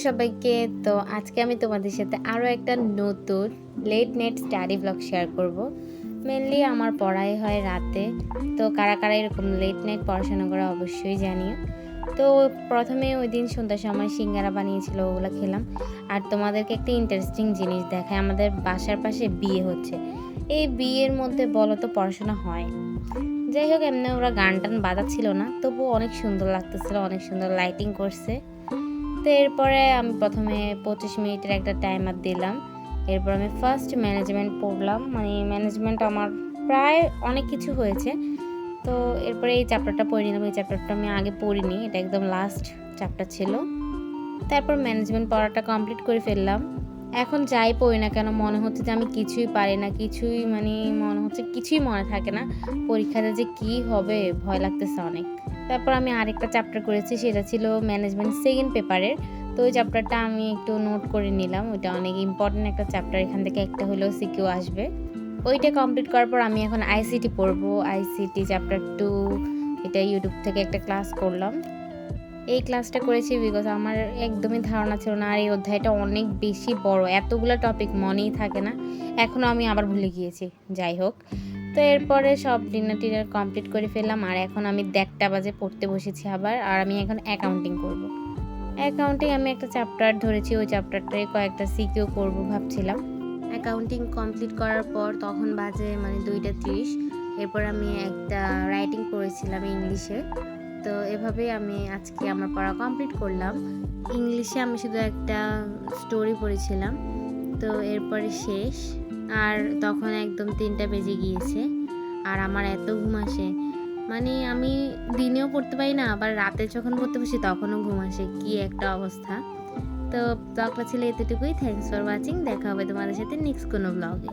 সবাইকে। তো আজকে আমি তোমাদের সাথে আরও একটা নতুন late night study blog share করব। মেনলি আমার পড়াই হয় রাতে, তো কারা কারা এরকম লেট নাইট পড়াশোনা করে অবশ্যই জানিও। তো প্রথমে ওই দিন সন্ধ্যার সময় সিঙ্গারা বানিয়েছিল, ওগুলো খেলাম। আর তোমাদেরকে একটা ইন্টারেস্টিং জিনিস দেখায়, আমাদের বাসার পাশে বিয়ে হচ্ছে। এই বিয়ের মধ্যে বলো তো পড়াশোনা হয়? যাই হোক, এমনি ওরা গান টান বাজাচ্ছিল না, তবুও অনেক সুন্দর লাগতেছিল, অনেক সুন্দর লাইটিং করছে। তো এরপরে আমি প্রথমে 25 মিনিটের একটা টাইমার দিলাম। এরপর আমি ফার্স্ট ম্যানেজমেন্ট পড়লাম, মানে ম্যানেজমেন্ট আমার প্রায় অনেক কিছু হয়েছে। তো এরপরে এই চ্যাপ্টারটা পড়ে নিলাম। এই চ্যাপ্টারটা আমি আগে পড়িনি, এটা একদম লাস্ট চ্যাপ্টার ছিল। তারপর ম্যানেজমেন্ট পড়াটা কমপ্লিট করে ফেললাম। এখন যাই পড়ি না কেন মনে হচ্ছে যে আমি কিছুই পারি না, কিছুই মানে মনে হচ্ছে কিছুই মনে থাকে না। পরীক্ষাতে যে কি হবে ভয় লাগতেছে অনেক। তারপর আমি আরেকটা চ্যাপ্টার করেছি, সেটা ছিল ম্যানেজমেন্ট সেকেন্ড পেপারের। তো ওই চ্যাপ্টারটা আমি একটু নোট করে নিলাম, ওইটা অনেক ইম্পর্টেন্ট একটা চ্যাপ্টার, এখান থেকে একটা হলেও সিকিউ আসবে। ওইটা কমপ্লিট করার পর আমি এখন আইসিটি পড়বো, আইসিটি চ্যাপ্টার 2। এটা ইউটিউব থেকে একটা ক্লাস করলাম। এই ক্লাসটা করেছি বিকজ আমার একদমই ধারণা ছিল না, আর এই অধ্যায়টা অনেক বেশি বড়, এতগুলো টপিক মনেই থাকে না। এখনও আমি আবার ভুলে গিয়েছি। যাই হোক, তো এরপরে সব ডিনার কমপ্লিট করে ফেললাম। আর এখন আমি 1:30 বাজে পড়তে বসেছি আবার। আর আমি এখন অ্যাকাউন্টিং করব। অ্যাকাউন্টিং আমি একটা চ্যাপ্টার ধরেছি, ওই চ্যাপ্টারটায় কয়েকটা সিকিউ করব ভাবছিলাম। অ্যাকাউন্টিং কমপ্লিট করার পর তখন বাজে মানে 2:30। এরপর আমি একটা রাইটিং করেছিলাম ইংলিশে। তো এভাবেই আমি আজকে আমার পড়া কমপ্লিট করলাম। ইংলিশে আমি শুধু একটা স্টোরি পড়েছিলাম। তো এরপরে শেষ। আর তখন একদম 3টা বেজে গিয়েছে। আর আমার এত ঘুম আসে, মানে আমি দিনেও পড়তে পারি না, আবার রাতে যখন পড়তে বসি তখনও ঘুম আসে, কি একটা অবস্থা। তো ব্লগটা ছিল এতটুকুই। Thanks for watching. দেখা হবে তোমাদের সাথে নেক্সট কোনো ব্লগে।